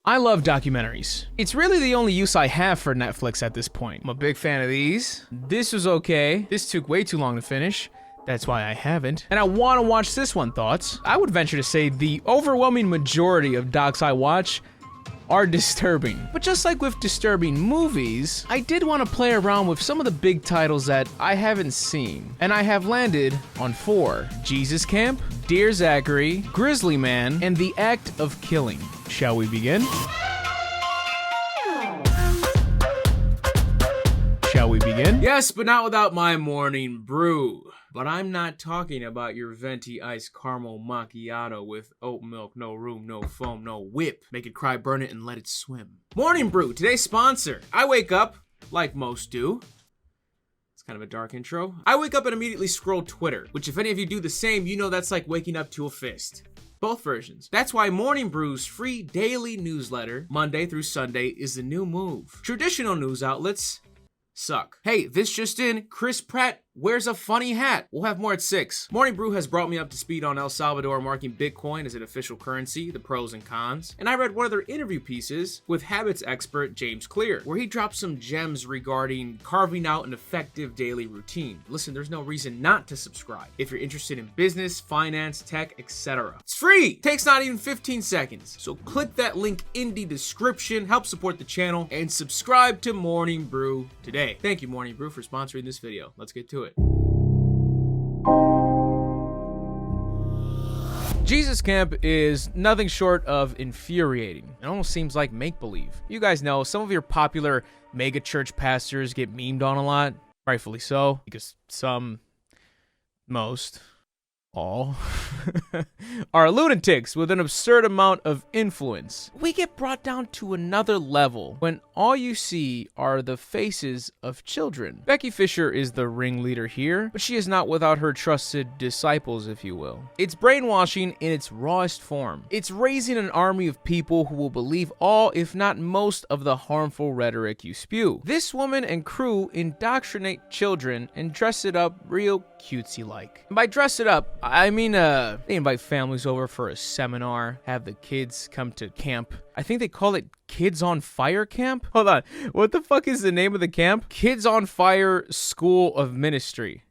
I love documentaries. It's really the only use I have for Netflix at this point. I'm a big fan of these. This was okay. This took way too long to finish. That's why I haven't. And I want to watch this one, thoughts. I would venture to say the overwhelming majority of docs I watch are disturbing. But just like with disturbing movies, I did want to play around with some of the big titles that I haven't seen. And I have landed on 4. Jesus Camp, Dear Zachary, Grizzly Man, and The Act of Killing. Shall we begin? Shall we begin? Yes, but not without my morning brew. But I'm not talking about your venti iced caramel macchiato with oat milk, no room, no foam, no whip. Make it cry, burn it, and let it swim. Morning brew, today's sponsor. I wake up, like most do. It's kind of a dark intro. I wake up and immediately scroll Twitter, which if any of you do the same, you know that's like waking up to a fist. Both versions. That's why Morning Brew's free daily newsletter, Monday through Sunday, is the new move. Traditional news outlets suck. Hey, this just in, Chris Pratt wears a funny hat. We'll have more at 6. Morning Brew has brought me up to speed on El Salvador marking Bitcoin as an official currency, the pros and cons. And I read one of their interview pieces with habits expert James Clear, where he dropped some gems regarding carving out an effective daily routine. Listen, there's no reason not to subscribe if you're interested in business, finance, tech, etc. It's free! Takes not even 15 seconds. So click that link in the description, help support the channel, and subscribe to Morning Brew today. Thank you, Morning Brew, for sponsoring this video. Let's get to it. Jesus Camp is nothing short of infuriating. It almost seems like make-believe. You guys know some of your popular mega church pastors get memed on a lot, rightfully so, because most, all, are lunatics with an absurd amount of influence. We get brought down to another level when all you see are the faces of children. Becky Fisher is the ringleader here, but she is not without her trusted disciples, if you will. It's brainwashing in its rawest form. It's raising an army of people who will believe all, if not most, of the harmful rhetoric you spew. This woman and crew indoctrinate children and dress it up real cutesy-like. By dress it up, I mean, they invite families over for a seminar, have the kids come to camp. I think they call it Kids on Fire Camp? Hold on, what the fuck is the name of the camp? Kids on Fire School of Ministry.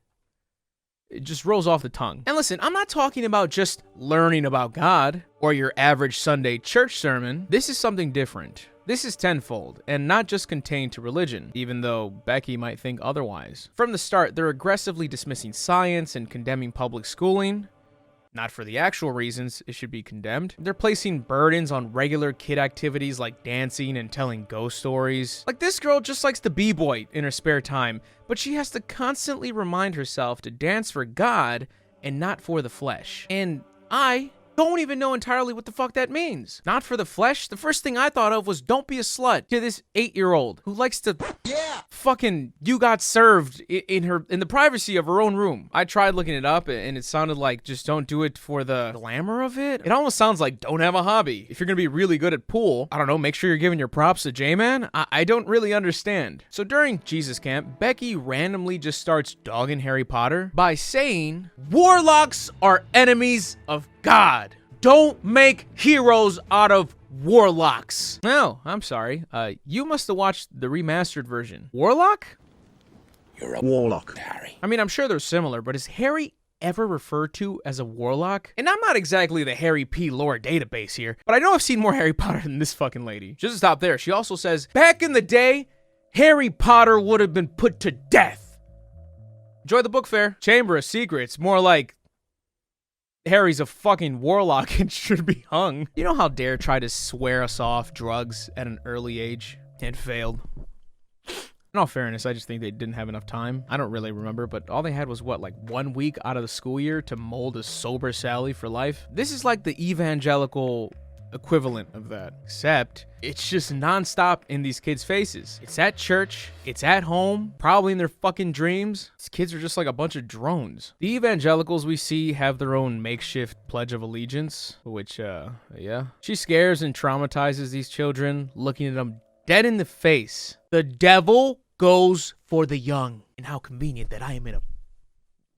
It just rolls off the tongue. And listen, I'm not talking about just learning about God or your average Sunday church sermon. This is something different. This is tenfold, and not just contained to religion, even though Becky might think otherwise. From the start, they're aggressively dismissing science and condemning public schooling. Not for the actual reasons it should be condemned. They're placing burdens on regular kid activities like dancing and telling ghost stories. Like, this girl just likes to b-boy in her spare time, but she has to constantly remind herself to dance for God and not for the flesh. And I don't even know entirely what the fuck that means. Not for the flesh? The first thing I thought of was don't be a slut to this 8-year-old who likes to fucking you got served in the privacy of her own room. I tried looking it up and it sounded like just don't do it for the glamour of it. It almost sounds like don't have a hobby. If you're gonna be really good at pool, I don't know, make sure you're giving your props to J-Man. I don't really understand. So during Jesus Camp, Becky randomly just starts dogging Harry Potter by saying warlocks are enemies of God. Don't make heroes out of warlocks. No, I'm sorry. You must have watched the remastered version. Warlock? You're a warlock, Harry. I mean, I'm sure they're similar, but is Harry ever referred to as a warlock? And I'm not exactly the Harry P. lore database here, but I know I've seen more Harry Potter than this fucking lady. Just to stop there, she also says, back in the day, Harry Potter would have been put to death. Enjoy the book fair. Chamber of Secrets, more like Harry's a fucking warlock and should be hung. You know how Dare tried to swear us off drugs at an early age and failed? In all fairness, I just think they didn't have enough time. I don't really remember, but all they had was what, like 1 week out of the school year to mold a sober Sally for life? This is like the evangelical equivalent of that, except it's just nonstop in these kids' faces. It's at church, it's at home, probably in their fucking dreams. These kids are just like a bunch of drones. The evangelicals we see have their own makeshift Pledge of Allegiance, which, yeah. She scares and traumatizes these children, looking at them dead in the face. The devil goes for the young. And how convenient that I am in a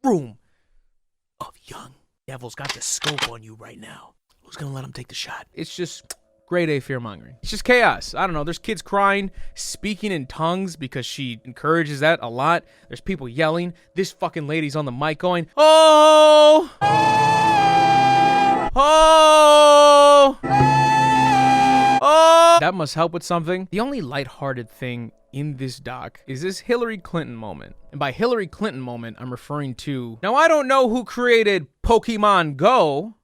room of young. Devil's got the scope on you right now. Who's gonna let him take the shot? It's just Grade A fear-mongering. It's just chaos. I don't know. There's kids crying, speaking in tongues because she encourages that a lot. There's people yelling. This fucking lady's on the mic going, oh! Oh! Oh! That must help with something. The only lighthearted thing in this doc is this Hillary Clinton moment. And by Hillary Clinton moment, I'm referring to, now I don't know who created Pokemon Go,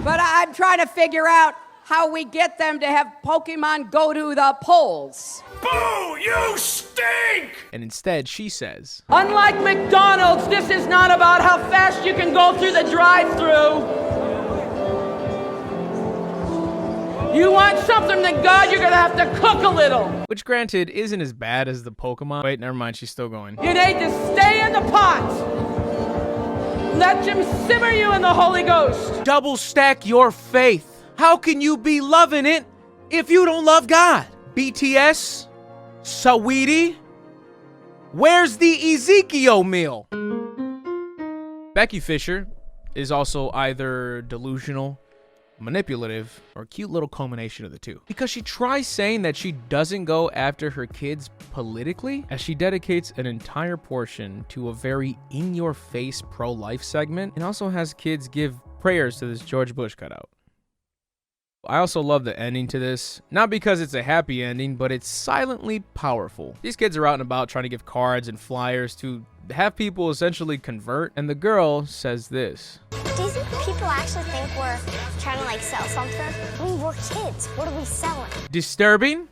but I'm trying to figure out how we get them to have Pokemon go to the polls. Boo! You stink! and instead she says, Unlike McDonald's, this is not about how fast you can go through the drive-thru. You want something to God, you're gonna have to cook a little. which granted isn't as bad as the Pokemon. Wait, never mind, she's still going. You need to stay in the pot. Let him simmer you in the Holy Ghost. Double stack your faith. How can you be loving it if you don't love God? BTS? Saweetie? Where's the Ezekiel meal? Becky Fisher is also either delusional, manipulative, or a cute little culmination of the two. Because she tries saying that she doesn't go after her kids politically, as she dedicates an entire portion to a very in-your-face pro-life segment, and also has kids give prayers to this George Bush cutout. I also love the ending to this, not because it's a happy ending, but it's silently powerful. These kids are out and about trying to give cards and flyers to have people essentially convert, and the girl says this. Do you think people actually think we're trying to like sell something? I mean, we're kids. What are we selling? Disturbing?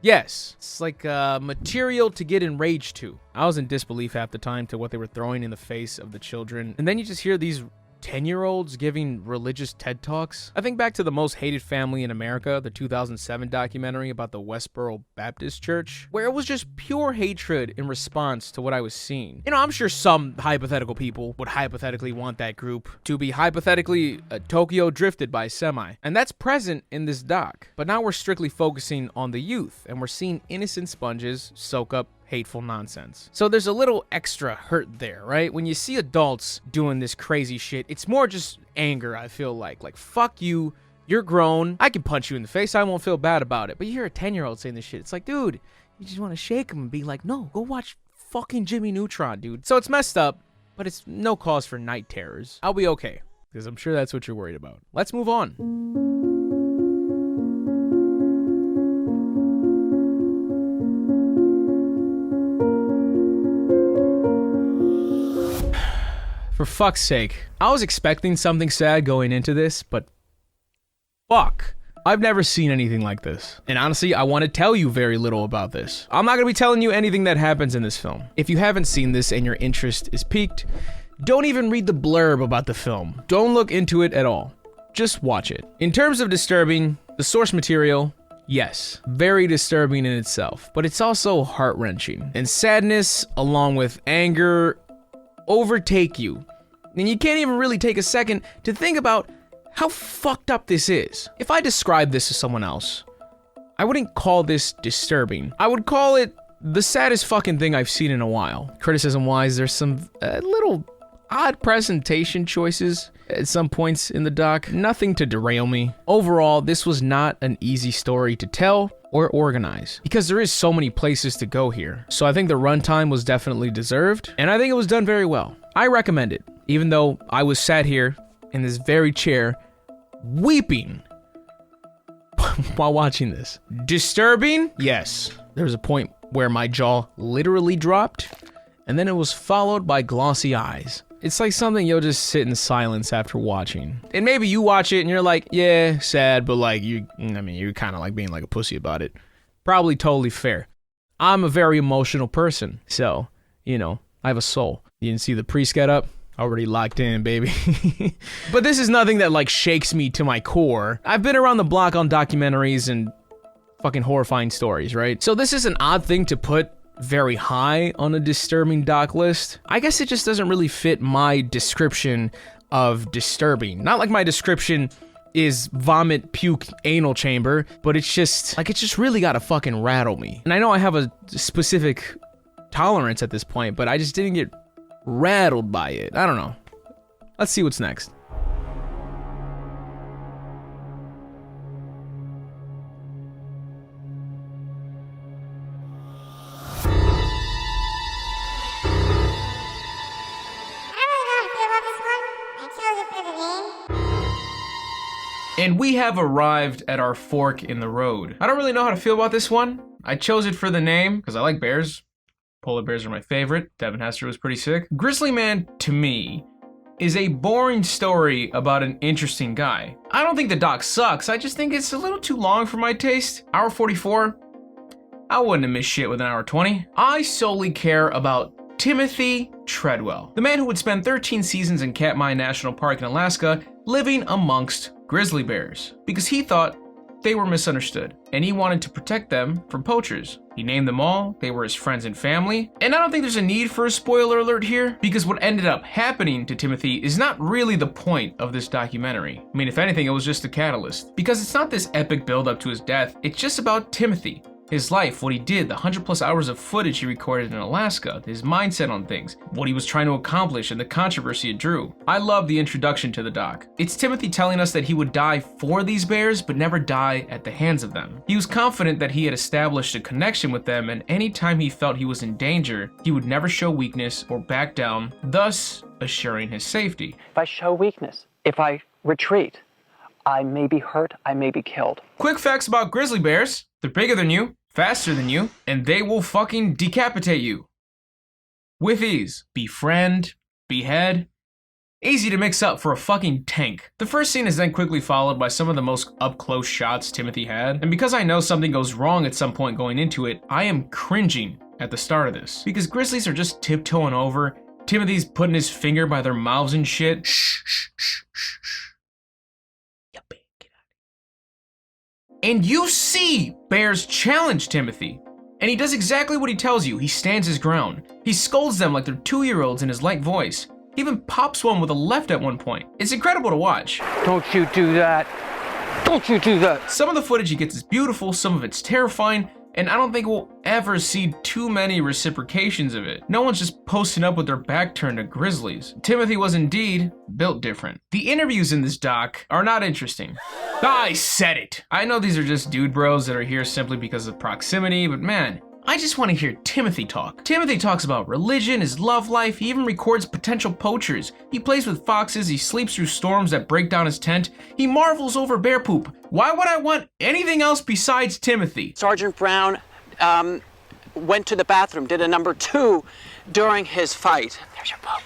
Yes. It's like material to get enraged to. I was in disbelief half the time to what they were throwing in the face of the children. And then you just hear these 10-year-olds giving religious TED Talks. I think back to The Most Hated Family in America, the 2007 documentary about the Westboro Baptist Church, where it was just pure hatred in response to what I was seeing. You know, I'm sure some hypothetical people would hypothetically want that group to be hypothetically Tokyo drifted by semi, and that's present in this doc. But now we're strictly focusing on the youth, and we're seeing innocent sponges soak up hateful nonsense. So there's a little extra hurt there, right? When you see adults doing this crazy shit, it's more just anger, I feel like. Like, fuck you, you're grown, I can punch you in the face, I won't feel bad about it. But you hear a 10-year-old saying this shit, it's like, dude, you just want to shake him and be like, no, go watch fucking Jimmy Neutron, dude. So it's messed up, but it's no cause for night terrors. I'll be okay, because I'm sure that's what you're worried about. Let's move on. For fuck's sake. I was expecting something sad going into this, but fuck. I've never seen anything like this. And honestly, I want to tell you very little about this. I'm not going to be telling you anything that happens in this film. If you haven't seen this and your interest is piqued, don't even read the blurb about the film. Don't look into it at all. Just watch it. In terms of disturbing, the source material, yes, very disturbing in itself, but it's also heart-wrenching. And sadness, along with anger, overtake you. And you can't even really take a second to think about how fucked up this is. If I described this to someone else, I wouldn't call this disturbing. I would call it the saddest fucking thing I've seen in a while. Criticism-wise, there's some little odd presentation choices at some points in the doc. Nothing to derail me. Overall, this was not an easy story to tell or organize, because there is so many places to go here. So I think the runtime was definitely deserved, and I think it was done very well. I recommend it, even though I was sat here in this very chair weeping while watching this. Disturbing? Yes. There was a point where my jaw literally dropped, and then it was followed by glossy eyes. It's like something you'll just sit in silence after watching. And maybe you watch it and you're like, yeah, sad, but like, you're kind of like being like a pussy about it. Probably totally fair. I'm a very emotional person, so, you know, I have a soul. You didn't see the priest get up? Already locked in, baby. But this is nothing that like shakes me to my core. I've been around the block on documentaries and fucking horrifying stories, right? So this is an odd thing to put very high on a disturbing doc list. I guess it just doesn't really fit my description of disturbing. Not like my description is vomit, puke, anal chamber, but it's just like, it's just really gotta fucking rattle me. And I know I have a specific tolerance at this point, but I just didn't get rattled by it. I don't know. Let's see what's next. And we have arrived at our fork in the road. I don't really know how to feel about this one. I chose it for the name because I like bears. Polar bears are my favorite. Devin Hester was pretty sick. Grizzly Man, to me, is a boring story about an interesting guy. I don't think the doc sucks, I just think it's a little too long for my taste. Hour 44, I wouldn't have missed shit with an hour 20. I solely care about Timothy Treadwell, the man who would spend 13 seasons in Katmai National Park in Alaska living amongst grizzly bears because he thought they were misunderstood and he wanted to protect them from poachers. He named them all, they were his friends and family, and I don't think there's a need for a spoiler alert here because what ended up happening to Timothy is not really the point of this documentary. I mean, if anything, it was just a catalyst because it's not this epic build up to his death, it's just about Timothy. His life, what he did, the 100+ hours of footage he recorded in Alaska, his mindset on things, what he was trying to accomplish, and the controversy it drew. I love the introduction to the doc. It's Timothy telling us that he would die for these bears, but never die at the hands of them. He was confident that he had established a connection with them, and anytime he felt he was in danger, he would never show weakness or back down, thus assuring his safety. If I show weakness, if I retreat, I may be hurt, I may be killed. Quick facts about grizzly bears. They're bigger than you, faster than you, and they will fucking decapitate you. With ease. Befriend, behead, easy to mix up for a fucking tank. The first scene is then quickly followed by some of the most up-close shots Timothy had, and because I know something goes wrong at some point going into it, I am cringing at the start of this. Because grizzlies are just tiptoeing over, Timothy's putting his finger by their mouths and shit. Shh, shh, shh, shh, shh. And you see bears challenge Timothy. And he does exactly what he tells you. He stands his ground. He scolds them like they're 2-year-olds in his light voice. He even pops one with a left at one point. It's incredible to watch. Don't you do that. Don't you do that. Some of the footage he gets is beautiful, some of it's terrifying, and I don't think we'll ever see too many reciprocations of it. No one's just posting up with their back turned to grizzlies. Timothy was indeed built different. The interviews in this doc are not interesting. I said it! I know these are just dude bros that are here simply because of proximity, but man, I just want to hear Timothy talk. Timothy talks about religion, his love life, he even records potential poachers. He plays with foxes, he sleeps through storms that break down his tent. He marvels over bear poop. Why would I want anything else besides Timothy? Sergeant Brown went to the bathroom, did a number 2 during his fight. There's your poop.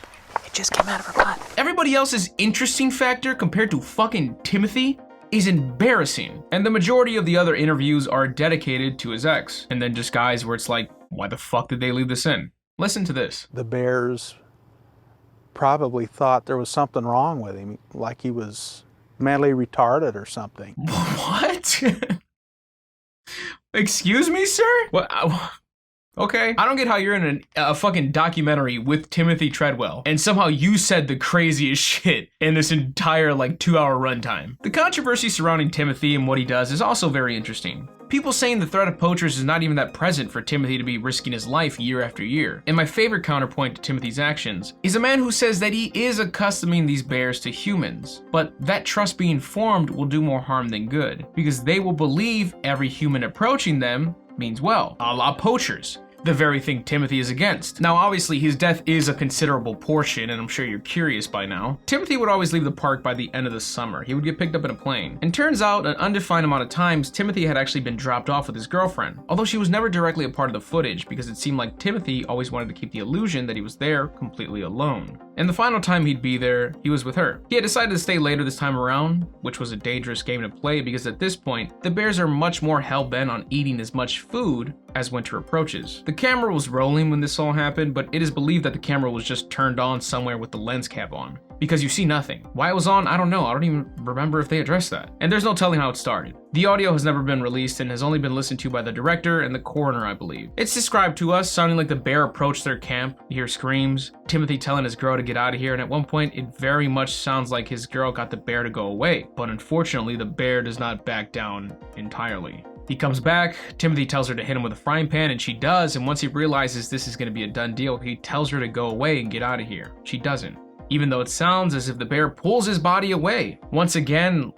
It just came out of her butt. Everybody else's interesting factor compared to fucking Timothy is embarrassing. And the majority of the other interviews are dedicated to his ex. And then just guys where it's like, why the fuck did they leave this in? Listen to this. The bears probably thought there was something wrong with him, like he was mentally retarded or something. What? Excuse me, sir? What? Okay. I don't get how you're in a fucking documentary with Timothy Treadwell and somehow you said the craziest shit in this entire 2-hour runtime. The controversy surrounding Timothy and what he does is also very interesting. People saying the threat of poachers is not even that present for Timothy to be risking his life year after year. And my favorite counterpoint to Timothy's actions is a man who says that he is accustoming these bears to humans, but that trust being formed will do more harm than good, because they will believe every human approaching them means well, a la poachers. The very thing Timothy is against. Now, obviously, his death is a considerable portion, and I'm sure you're curious by now. Timothy would always leave the park by the end of the summer. He would get picked up in a plane. And turns out, an undefined amount of times, Timothy had actually been dropped off with his girlfriend, although she was never directly a part of the footage because it seemed like Timothy always wanted to keep the illusion that he was there completely alone. And the final time he'd be there, he was with her. He had decided to stay later this time around, which was a dangerous game to play because at this point, the bears are much more hell-bent on eating as much food as winter approaches. The camera was rolling when this all happened, but it is believed that the camera was just turned on somewhere with the lens cap on, because you see nothing. Why it was on, I don't know. I don't even remember if they addressed that. And there's no telling how it started. The audio has never been released and has only been listened to by the director and the coroner, I believe. It's described to us sounding like the bear approached their camp. You hear screams, Timothy telling his girl to get out of here, and at one point it very much sounds like his girl got the bear to go away. But unfortunately, the bear does not back down entirely. He comes back, Timothy tells her to hit him with a frying pan, and she does, and once he realizes this is going to be a done deal, he tells her to go away and get out of here. She doesn't, even though it sounds as if the bear pulls his body away, once again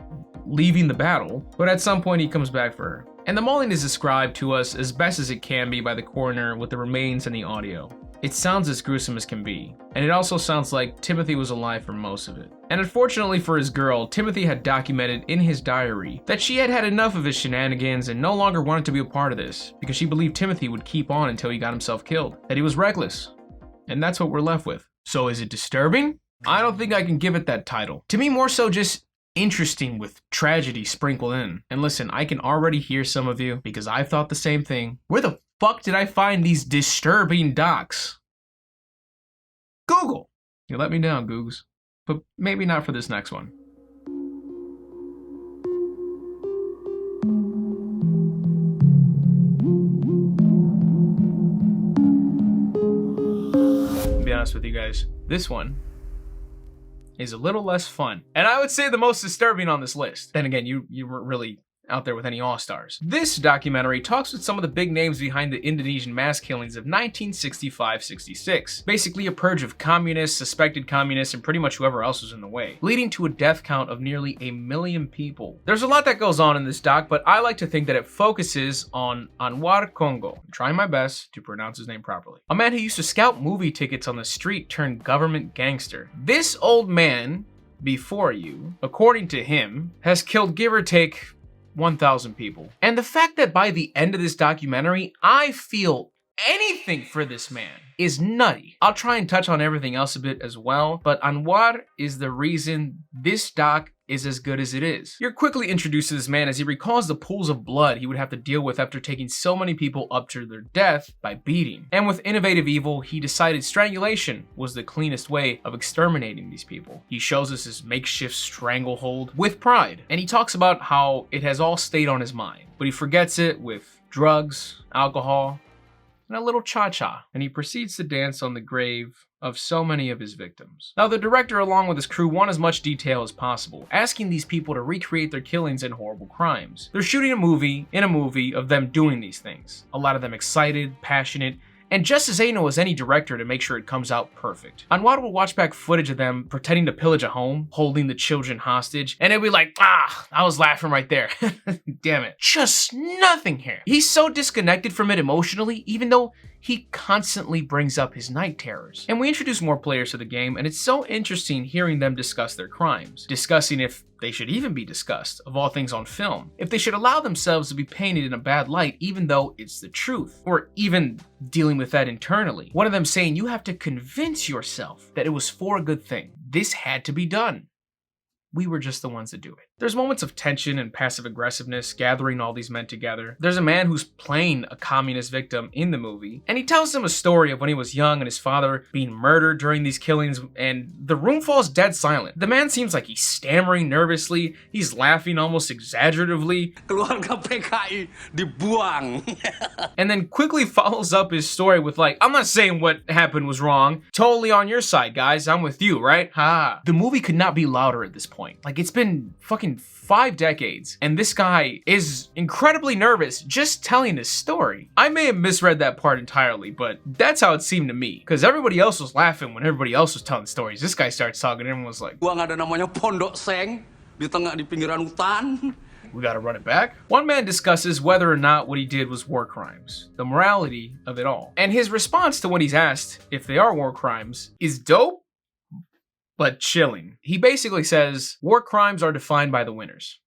leaving the battle, but at some point he comes back for her. And the mauling is described to us as best as it can be by the coroner with the remains and the audio. It sounds as gruesome as can be, and it also sounds like Timothy was alive for most of it. And unfortunately for his girl, Timothy had documented in his diary that she had had enough of his shenanigans and no longer wanted to be a part of this, because she believed Timothy would keep on until he got himself killed, that he was reckless. And that's what we're left with. So is it disturbing? I don't think I can give it that title. To me, more so just interesting with tragedy sprinkled in. And listen, I can already hear some of you, because I thought the same thing. Where the fuck did I find these disturbing docs? Google. You let me down, Googs. But maybe not for this next one. To be honest with you guys, this one is a little less fun. And I would say the most disturbing on this list. Then again, you weren't really out there with any all-stars. This documentary talks with some of the big names behind the Indonesian mass killings of 1965-66. Basically a purge of communists, suspected communists, and pretty much whoever else was in the way, leading to a death count of nearly 1 million people. There's a lot that goes on in this doc, but I like to think that it focuses on Anwar Congo. I'm trying my best to pronounce his name properly. A man who used to scout movie tickets on the street turned government gangster. This old man, before you, according to him, has killed give or take 1,000 people. And the fact that by the end of this documentary, I feel anything for this man is nutty. I'll try and touch on everything else a bit as well, but Anwar is the reason this doc is as good as it is. You're quickly introduced to this man as he recalls the pools of blood he would have to deal with after taking so many people up to their death by beating. And with innovative evil, he decided strangulation was the cleanest way of exterminating these people. He shows us his makeshift stranglehold with pride, and he talks about how it has all stayed on his mind, but he forgets it with drugs, alcohol, and a little cha-cha, and he proceeds to dance on the grave of so many of his victims. Now, the director along with his crew want as much detail as possible, asking these people to recreate their killings and horrible crimes. They're shooting a movie of them doing these things. A lot of them excited, passionate, and just as anal as any director to make sure it comes out perfect. Anwar will watch back footage of them pretending to pillage a home, holding the children hostage, and it'll be like, I was laughing right there. Damn it. Just nothing here. He's so disconnected from it emotionally, even though he constantly brings up his night terrors. And we introduce more players to the game, and it's so interesting hearing them discuss their crimes, discussing if they should even be discussed, of all things on film, if they should allow themselves to be painted in a bad light even though it's the truth, or even dealing with that internally. One of them saying you have to convince yourself that it was for a good thing. This had to be done. We were just the ones that do it. There's moments of tension and passive aggressiveness gathering all these men together. There's a man who's playing a communist victim in the movie, and he tells them a story of when he was young and his father being murdered during these killings, and the room falls dead silent. The man seems like he's stammering nervously, he's laughing almost exaggeratively, Keluarga PKI dibuang. and then quickly follows up his story with like, I'm not saying what happened was wrong, totally on your side guys, I'm with you, right? Ha. The movie could not be louder at this point. Like, it's been fucking 5 decades, and this guy is incredibly nervous just telling his story. I may have misread that part entirely, but that's how it seemed to me, because everybody else was laughing when everybody else was telling stories. This guy starts talking, and everyone was like, Gua nggak ada namanya pondok seng di pinggiran hutan. We gotta run it back? One man discusses whether or not what he did was war crimes, the morality of it all. And his response to when he's asked if they are war crimes is dope, but chilling. He basically says, war crimes are defined by the winners.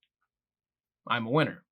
I'm a winner.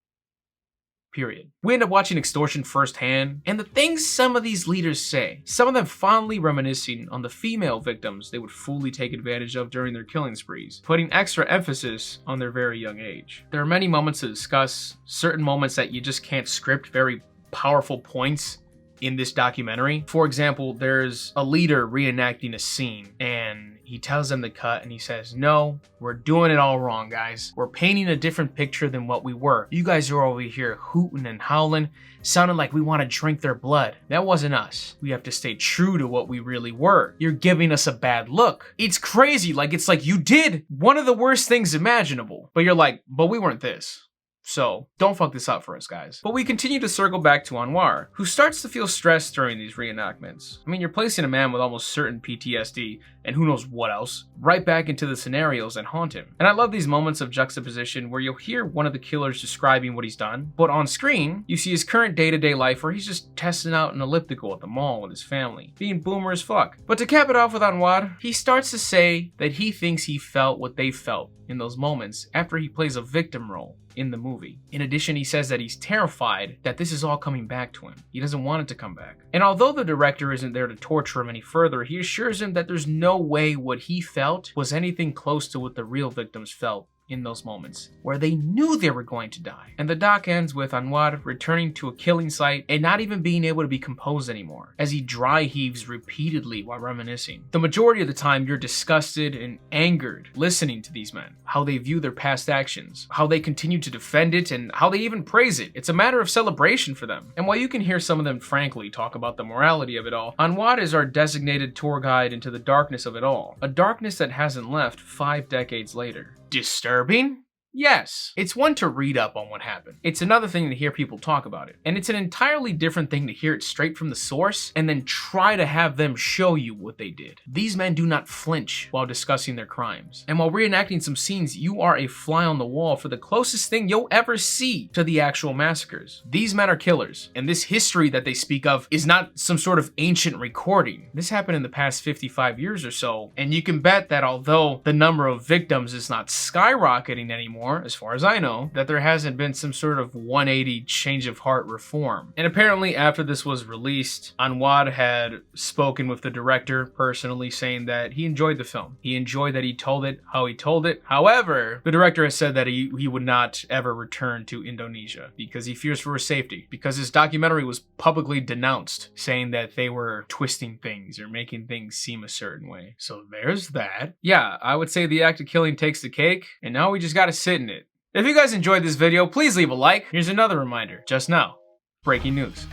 Period. We end up watching extortion firsthand, and the things some of these leaders say, some of them fondly reminiscing on the female victims they would fully take advantage of during their killing sprees, putting extra emphasis on their very young age. There are many moments to discuss, certain moments that you just can't script, very powerful points in this documentary. For example, there's a leader reenacting a scene, and he tells them to cut, and he says, no, we're doing it all wrong, guys. We're painting a different picture than what we were. You guys are over here hooting and howling, sounding like we want to drink their blood. That wasn't us. We have to stay true to what we really were. You're giving us a bad look. It's crazy. Like, it's like you did one of the worst things imaginable, but you're like, but we weren't this. So don't fuck this up for us, guys. But we continue to circle back to Anwar, who starts to feel stressed during these reenactments. I mean, you're placing a man with almost certain PTSD, and who knows what else, right back into the scenarios that haunt him. And I love these moments of juxtaposition where you'll hear one of the killers describing what he's done, but on screen, you see his current day-to-day life where he's just testing out an elliptical at the mall with his family, being boomer as fuck. But to cap it off with Anwar, he starts to say that he thinks he felt what they felt in those moments after he plays a victim role in the movie. In addition, he says that he's terrified that this is all coming back to him. He doesn't want it to come back. And although the director isn't there to torture him any further, he assures him that there's no way what he felt was anything close to what the real victims felt in those moments where they knew they were going to die. And the doc ends with Anwar returning to a killing site and not even being able to be composed anymore as he dry heaves repeatedly while reminiscing. The majority of the time you're disgusted and angered listening to these men, how they view their past actions, how they continue to defend it, and how they even praise it. It's a matter of celebration for them. And while you can hear some of them frankly talk about the morality of it all, Anwar is our designated tour guide into the darkness of it all, a darkness that hasn't left 5 decades later. Disturbing? Yes. It's one to read up on what happened. It's another thing to hear people talk about it. And it's an entirely different thing to hear it straight from the source and then try to have them show you what they did. These men do not flinch while discussing their crimes. And while reenacting some scenes, you are a fly on the wall for the closest thing you'll ever see to the actual massacres. These men are killers, and this history that they speak of is not some sort of ancient recording. This happened in the past 55 years or so, and you can bet that although the number of victims is not skyrocketing anymore, as far as I know, that there hasn't been some sort of 180 change of heart reform. And apparently after this was released, Anwar had spoken with the director personally, saying that he enjoyed the film. He enjoyed that he told it how he told it. However, the director has said that he would not ever return to Indonesia because he fears for his safety, because his documentary was publicly denounced, saying that they were twisting things or making things seem a certain way. So there's that. Yeah, I would say the act of killing takes the cake, and now we just gotta sit in it. If you guys enjoyed this video, please leave a like. Here's another reminder, just now, breaking news,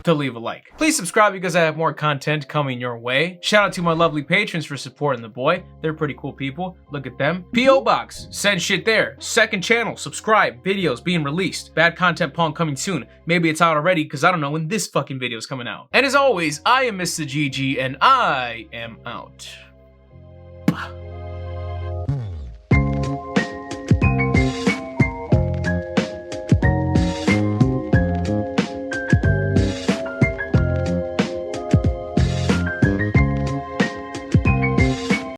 to leave a like. Please subscribe because I have more content coming your way. Shout out to my lovely patrons for supporting the boy. They're pretty cool people. Look at them. P.O. Box, send shit there. Second channel, subscribe, videos being released. Bad content pong coming soon. Maybe it's out already because I don't know when this fucking video is coming out. And as always, I am Mr. GG and I am out.